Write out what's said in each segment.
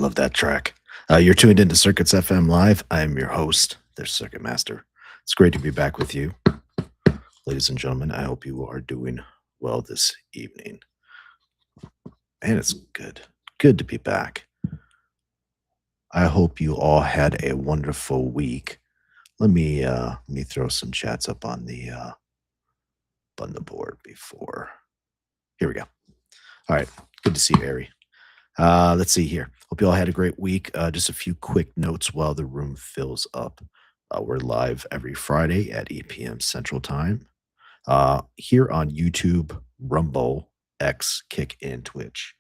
love that track. You're tuned into Circuits FM Live. I'm your host, the Circuit Master. It's great to be back with you, ladies and gentlemen. I hope you are doing well this evening. And it's good to be back. I hope you all had a wonderful week. Let me throw some chats up on the board before. Here we go. All right, good to see you, Ari. Let's see here. Hope you all had a great week. Just a few quick notes while the room fills up. We're live every Friday at 8 p.m. Central Time. Here on YouTube, Rumble, X, Kick, and Twitch.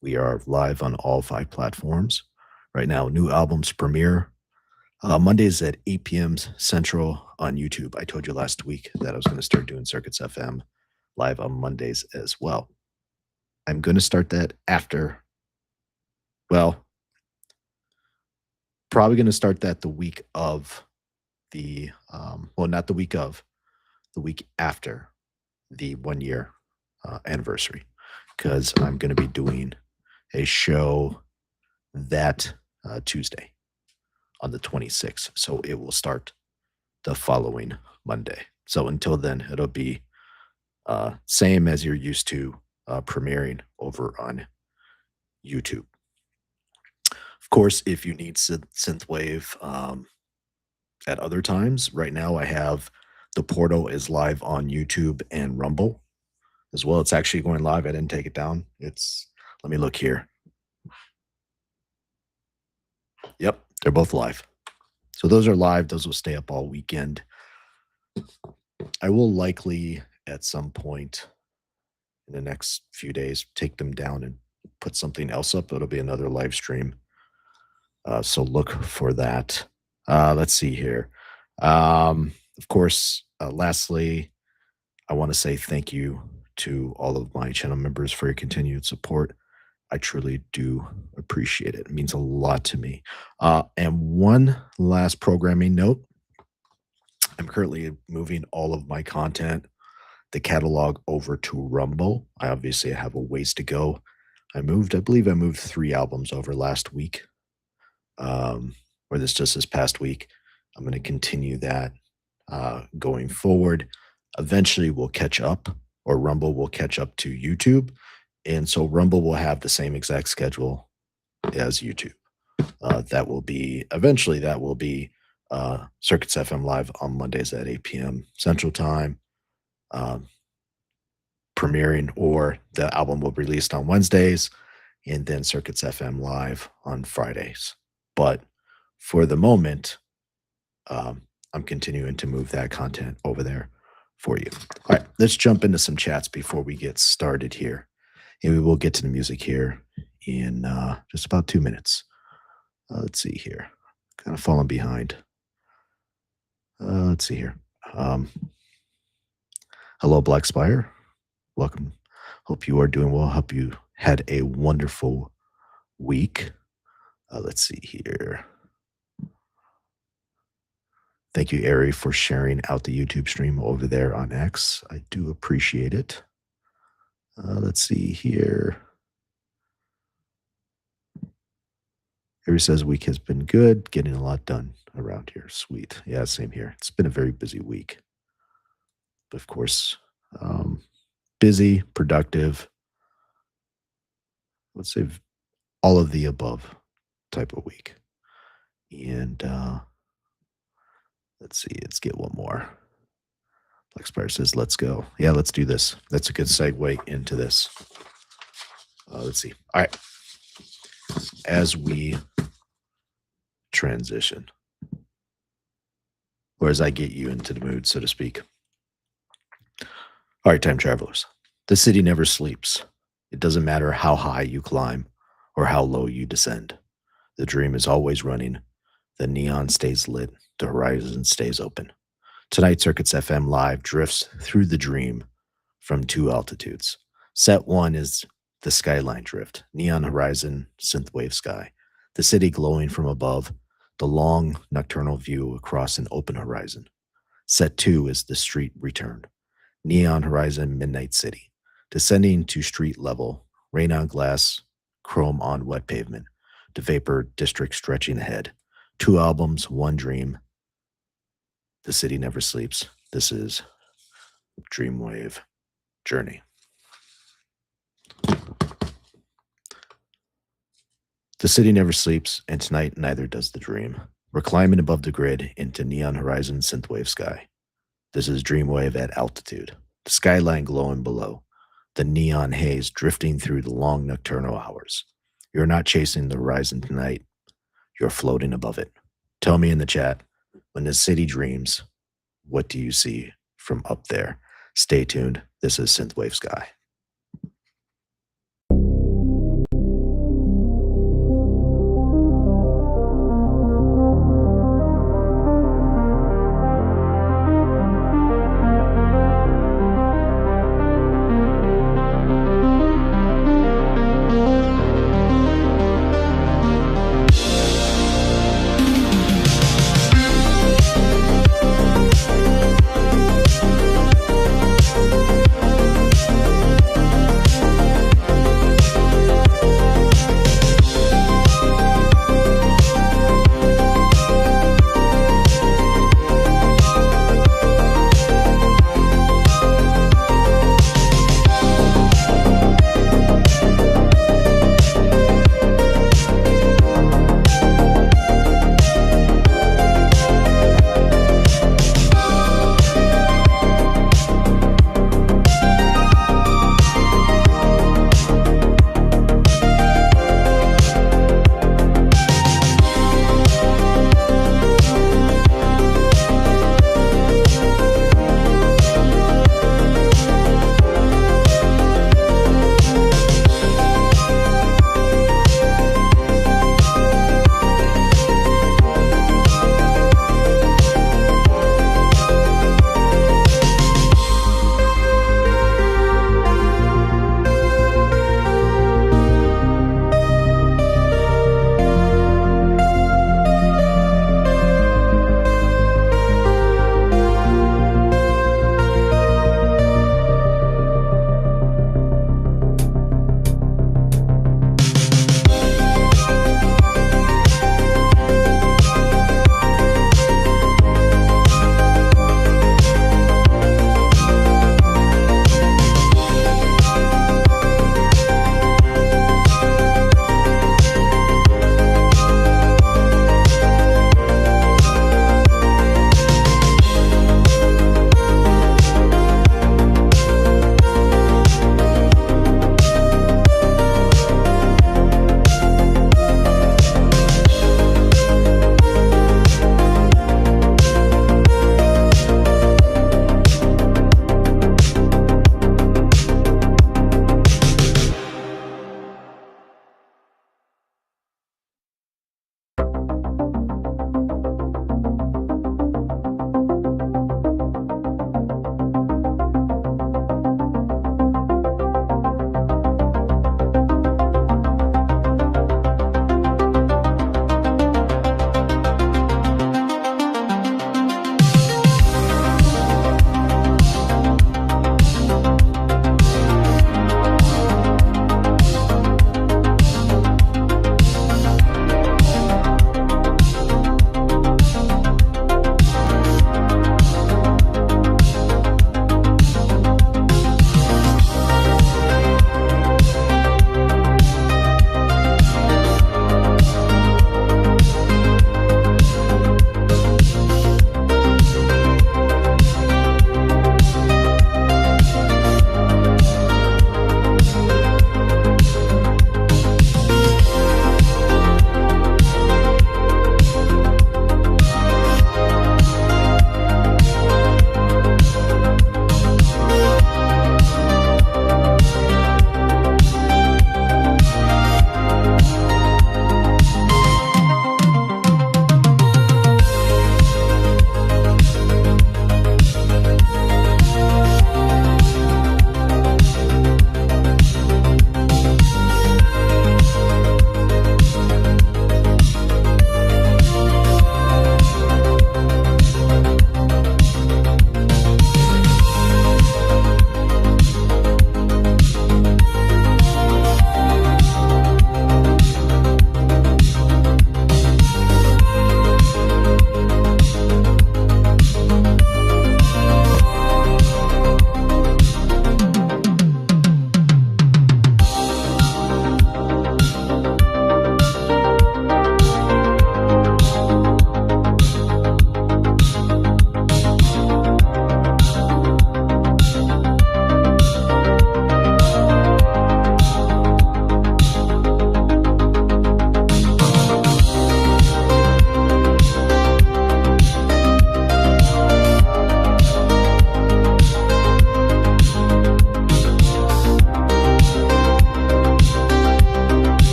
We are live on all 5 platforms. Right now, new albums premiere Mondays at 8 p.m. Central on YouTube. I told you last week that I was going to start doing Circuits FM live on Mondays as well. I'm going to start that after, well, probably going to start that the week of not the week of, the week after the 1 year anniversary, because I'm going to be doing a show that Tuesday on the 26th. So it will start the following Monday. So until then, it'll be same as you're used to premiering over on YouTube. Of course, if you need synthwave at other times, right now I have the portal is live on YouTube and Rumble as well. It's actually going live. I didn't take it down. Let me look here. Yep, they're both live. So those are live. Those will stay up all weekend. I will likely at some point in the next few days take them down and put something else up. It'll be another live stream. So look for that. Let's see here. Of course, lastly, I want to say thank you to all of my channel members for your continued support. I truly do appreciate it. It means a lot to me. And one last programming note. I'm currently moving all of my content, the catalog, over to Rumble. I obviously have a ways to go. I believe I moved 3 albums over last week, or this past week. I'm going to continue that going forward. Eventually we'll catch up, or Rumble will catch up to YouTube. And so Rumble will have the same exact schedule as YouTube. That will be Circuits FM Live on Mondays at 8 p.m. Central Time, premiering, or the album will be released on Wednesdays, and then Circuits FM Live on Fridays. But for the moment, I'm continuing to move that content over there for you. All right, let's jump into some chats before we get started here. And we will get to the music here in just about 2 minutes. Let's see here. Kind of falling behind. Let's see here. Hello, Black Spire. Welcome. Hope you are doing well. Hope you had a wonderful week. Let's see here. Thank you, Ari, for sharing out the YouTube stream over there on X. I do appreciate it. Let's see here. Ari says week has been good, getting a lot done around here. Sweet. Yeah, same here. It's been a very busy week. But of course, busy, productive. Let's say all of the above type of week. And let's see, let's get one more. Black Spire says, let's go. Yeah, let's do this. That's a good segue into this. Let's see. All right. As we transition, or as I get you into the mood, so to speak. All right, time travelers. The city never sleeps. It doesn't matter how high you climb or how low you descend. The dream is always running. The neon stays lit. The horizon stays open. Tonight, Circuits FM Live drifts through the dream from 2 altitudes. Set 1 is the skyline drift, neon horizon, synthwave sky. The city glowing from above, the long nocturnal view across an open horizon. Set 2 is the street return, neon horizon, midnight city. Descending to street level, rain on glass, chrome on wet pavement. to vapor district stretching ahead. 2 albums, 1 dream. The city never sleeps. This is Dreamwave Journey. The city never sleeps, and tonight neither does the dream. We're climbing above the grid into neon horizon synthwave sky. This is Dreamwave at altitude. The skyline glowing below. The neon haze drifting through the long nocturnal hours. You're not chasing the horizon tonight. You're floating above it. Tell me in the chat, when the city dreams, what do you see from up there? Stay tuned. This is Synthwave Sky.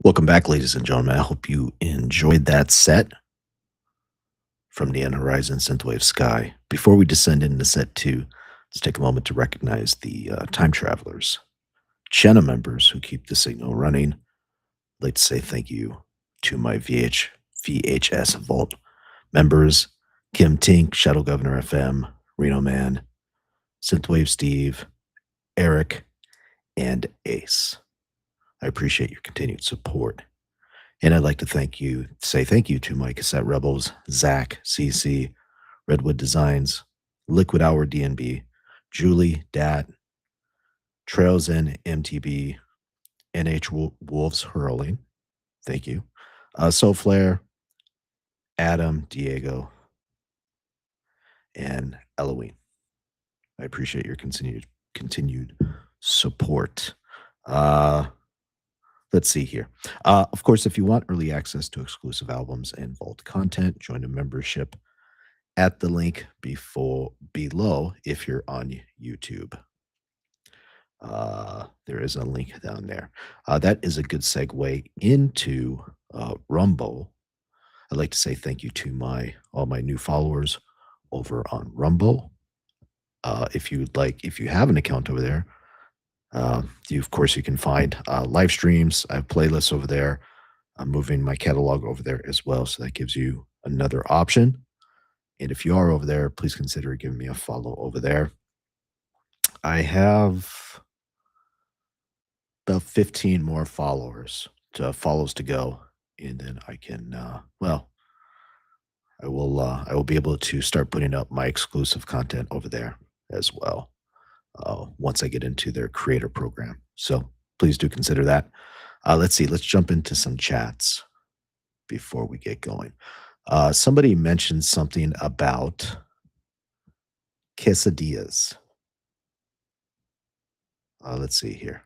Welcome back, ladies and gentlemen. I hope you enjoyed that set from the End Horizon Synthwave Sky. Before we descend into set two, let's take a moment to recognize the time travelers, channel members who keep the signal running. I'd like to say thank you to my VHS Vault members, Kim Tink, Shadow Governor FM, Reno Man, Synthwave Steve, Eric, and Ace. I appreciate your continued support. And I'd like to say thank you to my cassette rebels, Zach, CC, Redwood Designs, Liquid Hour DNB, Julie, Dat, Trails in MTB, NH Wolves Hurling. Thank you. Soul Flare, Adam, Diego, and Eloine. I appreciate your continued support. Let's see here. Of course, if you want early access to exclusive albums and Vault content, join a membership at the link below if you're on YouTube. There is a link down there. That is a good segue into Rumble. I'd like to say thank you to all my new followers over on Rumble. If you have an account over there, of course, you can find live streams. I have playlists over there. I'm moving my catalog over there as well, so that gives you another option. And if you are over there, please consider giving me a follow over there. I have about 15 more follows to go, and then I can I will be able to start putting up my exclusive content over there as well. Once I get into their creator program. So please do consider that. Let's see. Let's jump into some chats before we get going. Somebody mentioned something about quesadillas. Let's see here.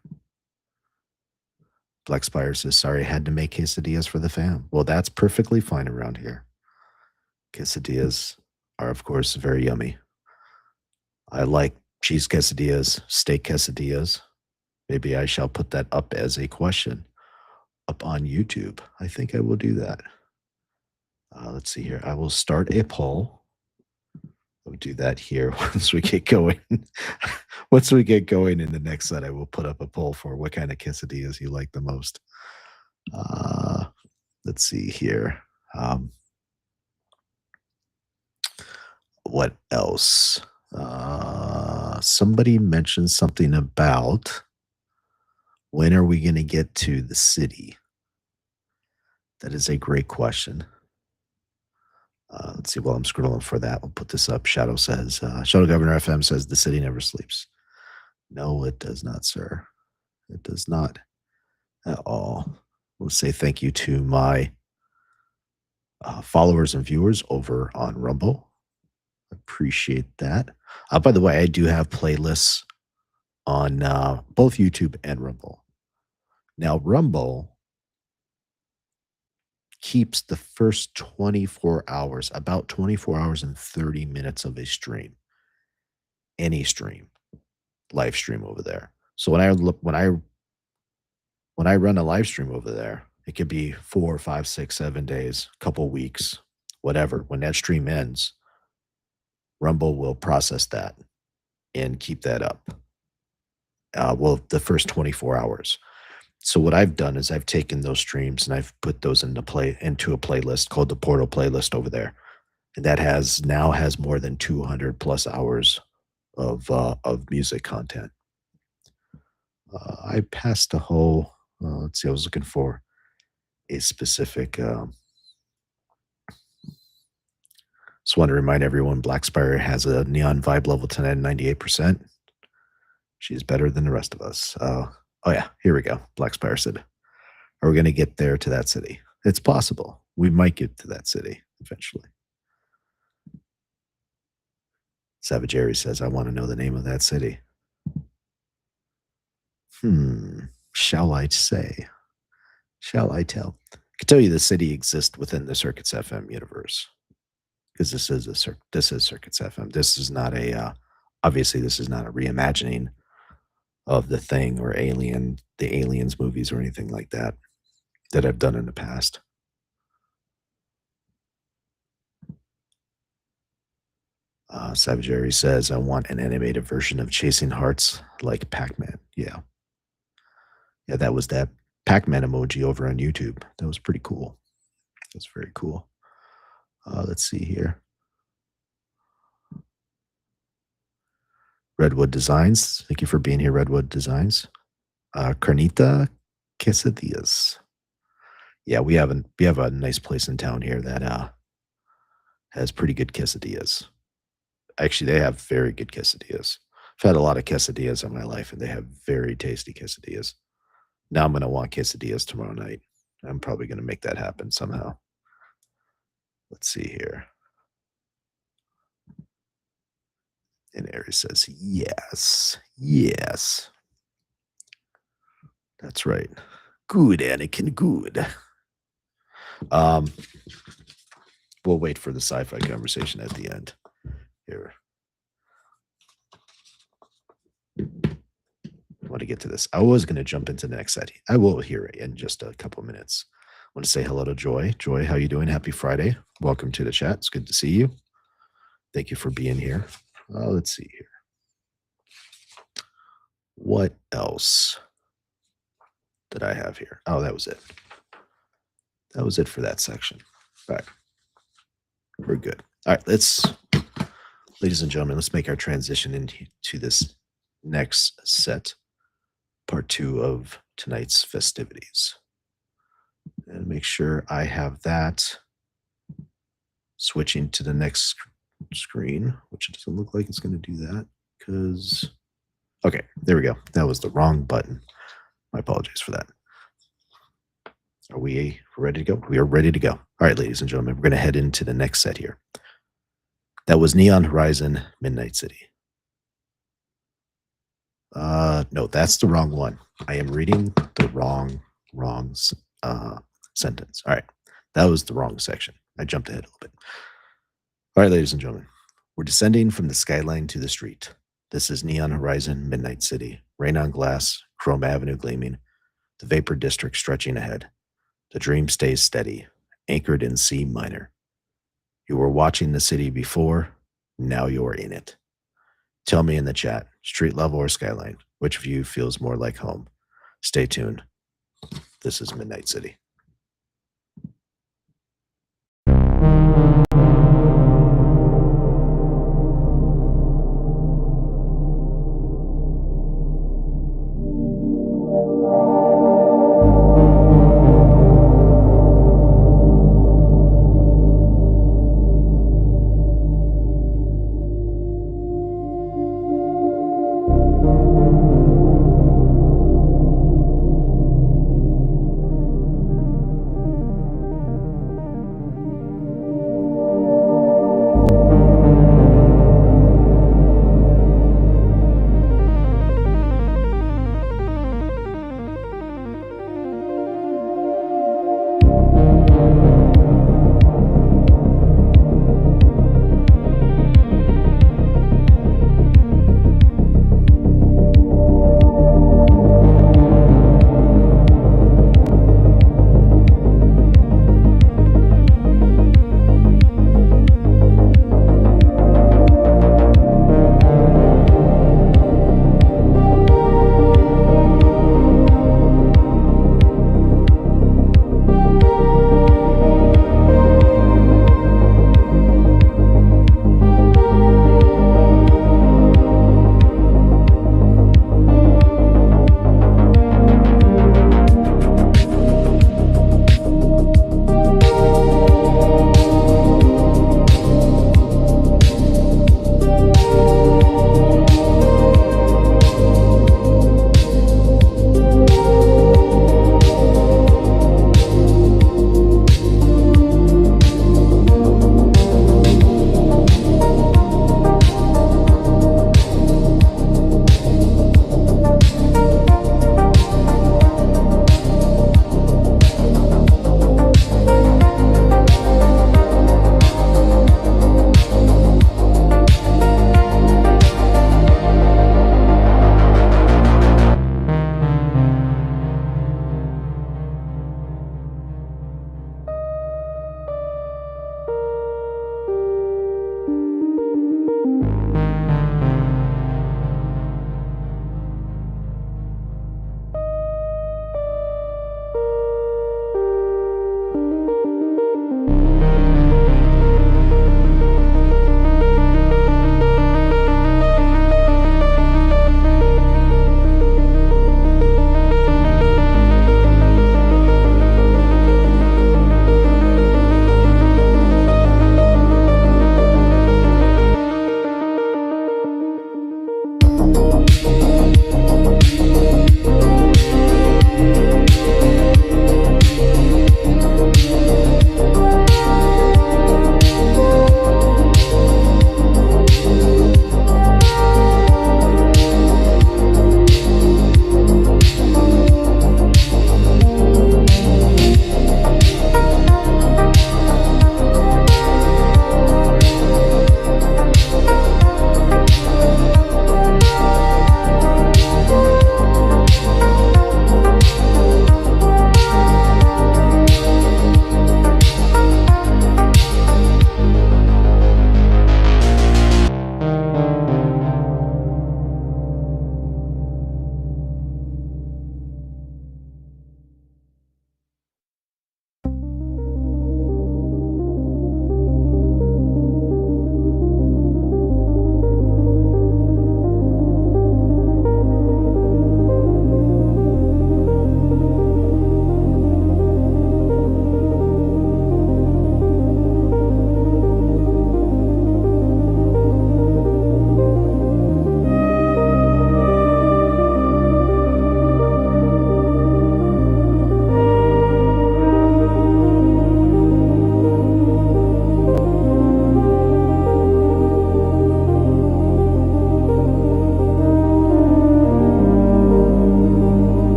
Black Spire says, sorry, I had to make quesadillas for the fam. Well, that's perfectly fine around here. Quesadillas are, of course, very yummy. I like cheese quesadillas, steak quesadillas. Maybe I shall put that up as a question up on YouTube. I think I will do that. Let's see here. I will start a poll. I'll do that here once we get going. Once we get going in the next set, I will put up a poll for what kind of quesadillas you like the most. Let's see here. What else? Somebody mentioned something about when are we going to get to the city? That is a great question. Let's see. While I'm scrolling for that, we'll put this up. Shadow Governor FM says the city never sleeps. No, it does not, sir. It does not at all. We'll say thank you to my followers and viewers over on Rumble. Appreciate that. By the way, I do have playlists on both YouTube and Rumble. Now, Rumble keeps the first 24 hours, about 24 hours and 30 minutes of a stream. Any stream, live stream over there. So when I run a live stream over there, it could be 4, 5, 6, 7 days, couple weeks, whatever. When that stream ends, Rumble will process that and keep that up. The first 24 hours. So what I've done is I've taken those streams and I've put those into a playlist called the Portal playlist over there, and that now has more than 200 plus hours of music content. I passed a whole. Let's see. I was looking for a specific. Just want to remind everyone, Black Spire has a neon vibe level 10 at 98%. She's better than the rest of us. Oh yeah, here we go. Black Spire said, are we going to get there to that city? It's possible. We might get to that city eventually. Savage Aries says, I want to know the name of that city. Shall I say? Shall I tell? I can tell you the city exists within the CircuitsFM universe. Because this is CircuitsFM. This is not obviously this is not a reimagining of The Thing or the Aliens movies or anything like that. that I've done in the past. Savage Airy says, I want an animated version of Chasing Hearts like Pac-Man. Yeah. Yeah, that was that Pac-Man emoji over on YouTube. That was pretty cool. That's very cool. Let's see here. Redwood Designs. Thank you for being here, Redwood Designs. Carnita Quesadillas. Yeah, we have a nice place in town here that has pretty good quesadillas. Actually, they have very good quesadillas. I've had a lot of quesadillas in my life, and they have very tasty quesadillas. Now I'm going to want quesadillas tomorrow night. I'm probably going to make that happen somehow. Let's see here. And Aries says, yes, yes. That's right. Good, Anakin, good. We'll wait for the sci-fi conversation at the end. Here. I want to get to this. I was going to jump into the next set. I will hear it in just a couple of minutes. I want to say hello to Joy. Joy, how you doing? Happy Friday. Welcome to the chat. It's good to see you. Thank you for being here. Let's see here. What else did I have here? Oh, that was it. That was it for that section. All right. We're good. All right, ladies and gentlemen, let's make our transition into this next set, part 2 of tonight's festivities. And make sure I have that switching to the next screen, which it doesn't look like it's going to do that because, okay, there we go. That was the wrong button. My apologies for that. Are we ready to go? We are ready to go. All right, ladies and gentlemen, we're going to head into the next set here. That was Neon Horizon, Midnight City. No, that's the wrong one. I am reading the wrong sentence. All right, that was the wrong section. I jumped ahead a little bit. All right, ladies and gentlemen, we're descending from the skyline to the street. This is Neon Horizon, Midnight City. Rain on glass, Chrome Avenue gleaming, the vapor district stretching ahead. The dream stays steady, anchored in C minor. You were watching the city before, now you're in it. Tell me in the chat, street level or skyline, which of you feels more like home? Stay tuned. This is Midnight City.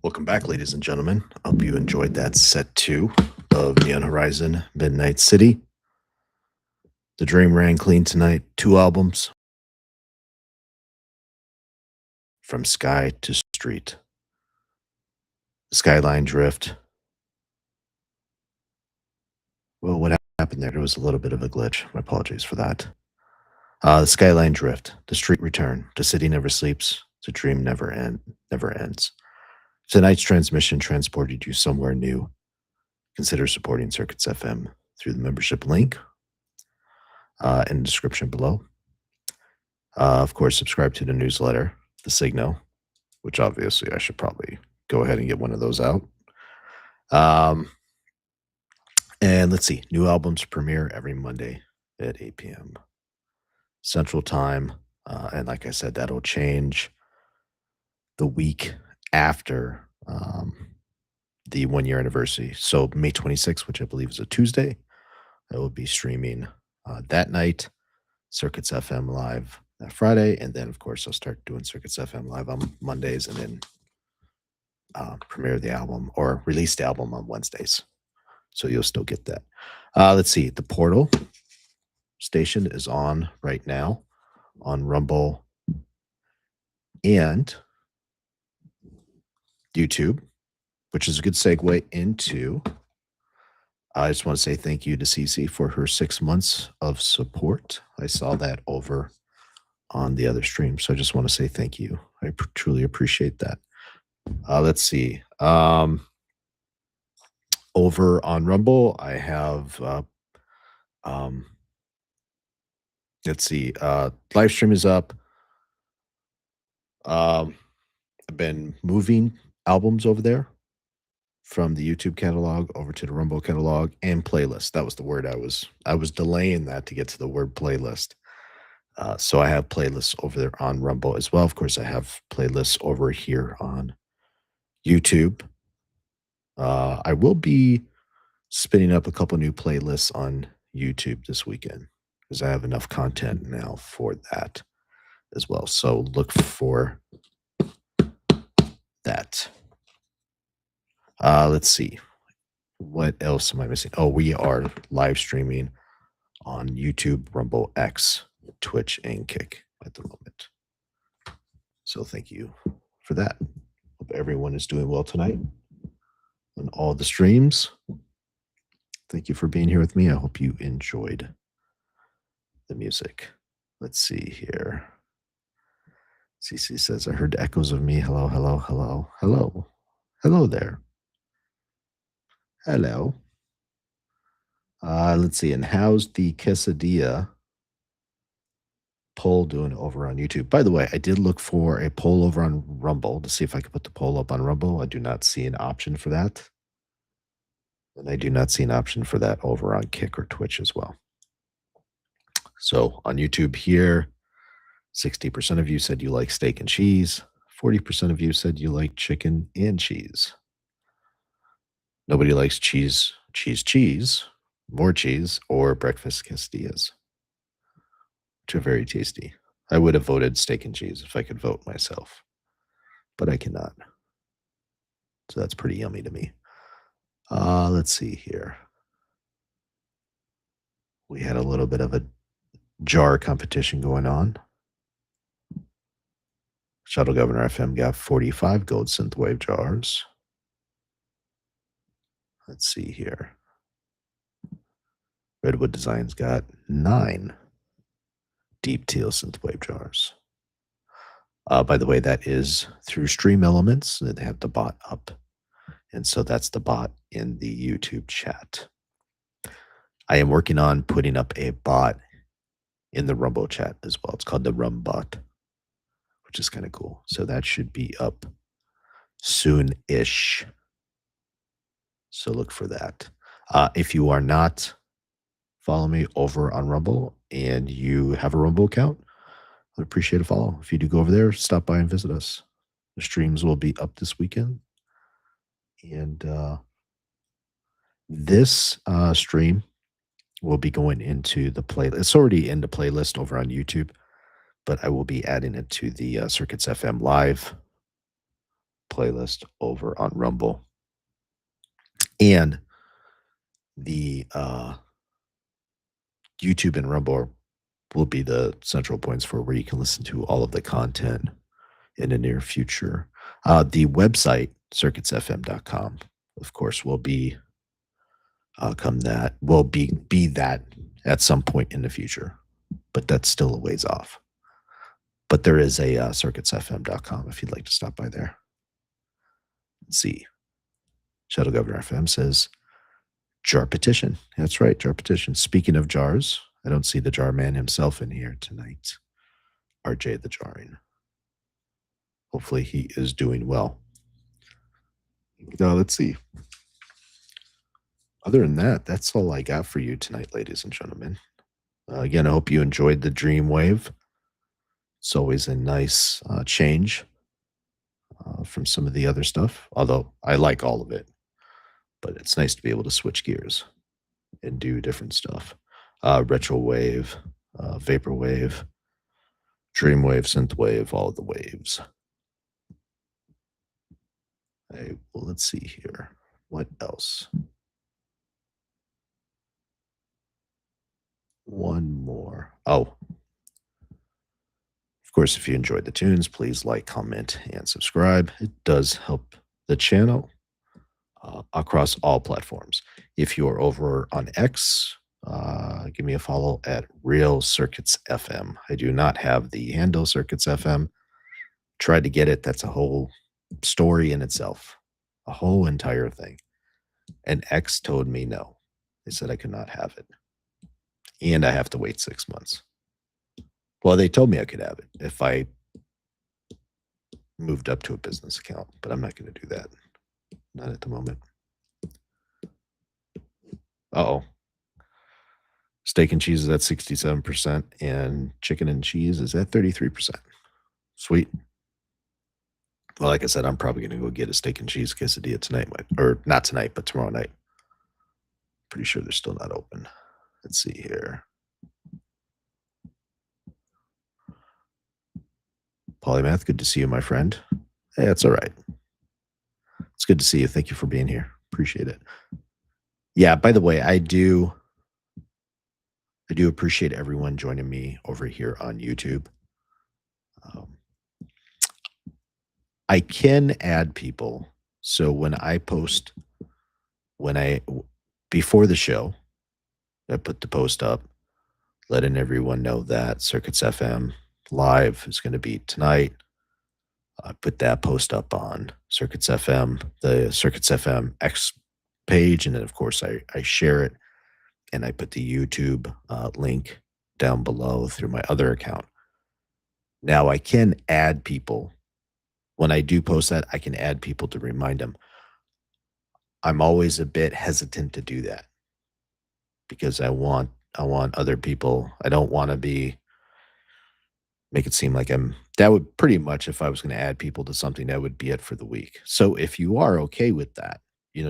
Welcome back, ladies and gentlemen. Hope you enjoyed that set 2 of Neon Horizon Midnight City. The Dream ran clean tonight. 2 albums from Sky to Street. Skyline Drift. Well, what happened there? There was a little bit of a glitch. My apologies for that. The Skyline Drift. The Street Return. The City Never Sleeps. The Dream Never ends. Tonight's transmission transported you somewhere new. Consider supporting Circuits FM through the membership link in the description below. Of course, subscribe to the newsletter, The Signal, which obviously I should probably go ahead and get one of those out. And let's see, new albums premiere every Monday at 8 p.m. Central Time. And like I said, that'll change the week after the 1 year anniversary. So May 26th, which I believe is a Tuesday, I will be streaming that night, Circuits FM live that Friday. And then, of course, I'll start doing Circuits FM live on Mondays and then premiere the album or release the album on Wednesdays. So you'll still get that. Let's see. The Portal station is on right now on Rumble and YouTube, which is a good segue into. I just want to say thank you to Cece for her 6 months of support. I saw that over on the other stream, so I just want to say thank you. I truly appreciate that. Let's see. Over on Rumble, I have. Let's see. Live stream is up. I've been moving albums over there from the YouTube catalog over to the Rumble catalog and playlist. That was the word I was delaying that to get to the word playlist. So I have playlists over there on Rumble as well. Of course, I have playlists over here on YouTube. I will be spinning up a couple new playlists on YouTube this weekend because I have enough content now for that as well. So look for that. Let's see. What else am I missing? Oh, we are live streaming on YouTube, Rumble, X, Twitch, and Kick at the moment. So thank you for that. Hope everyone is doing well tonight on all the streams. Thank you for being here with me. I hope you enjoyed the music. Let's see here. CC says, I heard echoes of me. Hello, hello, hello, hello. Hello there. Hello. Let's see. And how's the quesadilla poll doing over on YouTube? By the way, I did look for a poll over on Rumble to see if I could put the poll up on Rumble. I do not see an option for that. And I do not see an option for that over on Kick or Twitch as well. So on YouTube here, 60% of you said you like steak and cheese. 40% of you said you like chicken and cheese. Nobody likes cheese, more cheese, or breakfast quesadillas, which are very tasty. I would have voted steak and cheese if I could vote myself, but I cannot. So that's pretty yummy to me. Let's see here. We had a little bit of a jar competition going on. Shuttle Governor FM got 45 gold synthwave jars. Let's see here. Redwood Designs got 9 deep teal synthwave jars. By the way, that is through Stream Elements. They have the bot up. And so that's the bot in the YouTube chat. I am working on putting up a bot in the Rumble chat as well. It's called the Rum Bot, which is kind of cool. So that should be up soon-ish. So look for that. If you are not following me over on Rumble and you have a Rumble account, I'd appreciate a follow. If you do go over there, stop by and visit us. The streams will be up this weekend. And this stream will be going into the playlist. It's already in the playlist over on YouTube, but I will be adding it to the Circuits FM live playlist over on Rumble. And the YouTube and Rumble will be the central points for where you can listen to all of the content in the near future. The website, circuitsfm.com, of course, will be be that at some point in the future, but that's still a ways off. But there is a circuitsfm.com if you'd like to stop by there. Let's see. Shadow Governor FM says, jar petition. That's right, jar petition. Speaking of jars, I don't see the jar man himself in here tonight. RJ the Jarring. Hopefully he is doing well. Now, let's see. Other than that, that's all I got for you tonight, ladies and gentlemen. Again, I hope you enjoyed the Dreamwave. It's always a nice change from some of the other stuff, although I like all of it. But it's nice to be able to switch gears and do different stuff. Retrowave, Vaporwave, Dreamwave, Synthwave, all of the waves. Well, let's see here. What else? One more. Oh, of course, if you enjoyed the tunes, please like, comment, and subscribe. It does help the channel across all platforms. If you're over on X, give me a follow at Real Circuits FM. I do not have the handle Circuits FM. Tried to get it. That's a whole story in itself, a whole entire thing. And X told me no. They said I could not have it. And I have to wait 6 months. Well, they told me I could have it if I moved up to a business account, but I'm not going to do that. Not at the moment. Uh-oh. Steak and cheese is at 67%, and chicken and cheese is at 33%. Sweet. Well, like I said, I'm probably going to go get a steak and cheese quesadilla tonight, or not tonight, but tomorrow night. Pretty sure they're still not open. Let's see here. Polymath, good to see you, my friend. Hey, that's all right. It's good to see you. Thank you for being here. Appreciate it. Yeah, by the way, I do appreciate everyone joining me over here on YouTube. I can add people. So when I post, before the show, I put the post up, letting everyone know that Circuits FM live is going to be tonight. I put that post up on Circuits FM, the Circuits FM X page, and then of course I share it, and I put the YouTube link down below through my other account. Now I can add people. When I do post that, I can add people to remind them. I'm always a bit hesitant to do that because I want other people. I don't want to make it seem like that would pretty much, if I was going to add people to something, that would be it for the week. So if you are okay with that,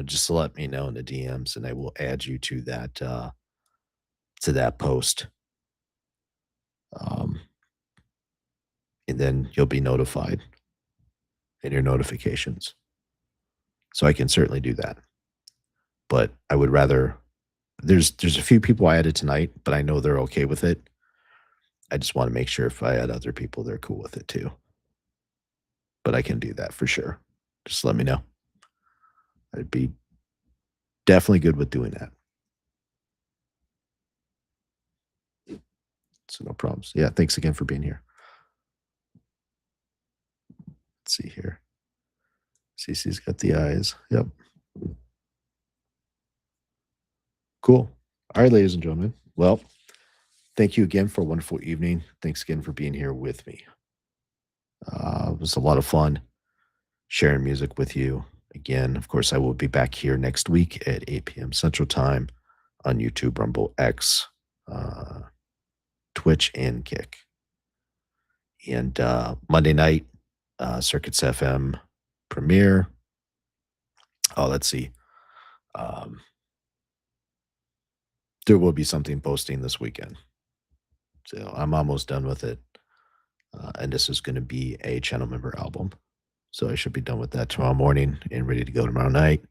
just let me know in the DMs and I will add you to that post. And then you'll be notified in your notifications. So I can certainly do that. But I would rather, there's a few people I added tonight, but I know they're okay with it. I just want to make sure if I add other people, they're cool with it too. But I can do that for sure. Just let me know. I'd be definitely good with doing that. So no problems. Yeah, thanks again for being here. Let's see here. CC's got the eyes. Yep. Cool. All right, ladies and gentlemen. Well, thank you again for a wonderful evening. Thanks again for being here with me. It was a lot of fun sharing music with you. Again, of course, I will be back here next week at 8 p.m. Central Time on YouTube, Rumble, X, Twitch, and Kick. And Monday night, Circuits FM premiere. Oh, let's see. There will be something posting this weekend. So I'm almost done with it. And this is going to be a channel member album. So I should be done with that tomorrow morning and ready to go tomorrow night.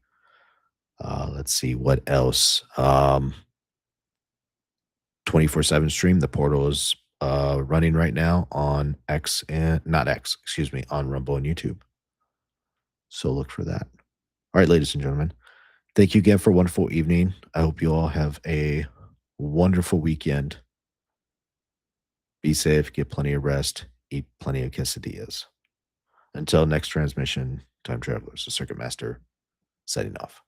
Let's see what else. 24/7 stream. The portal is running right now on X and not X, excuse me, on Rumble and YouTube. So look for that. All right, ladies and gentlemen, thank you again for a wonderful evening. I hope you all have a wonderful weekend. Be safe, get plenty of rest, eat plenty of quesadillas. Until next transmission, time travelers, the Circuit Master, signing off.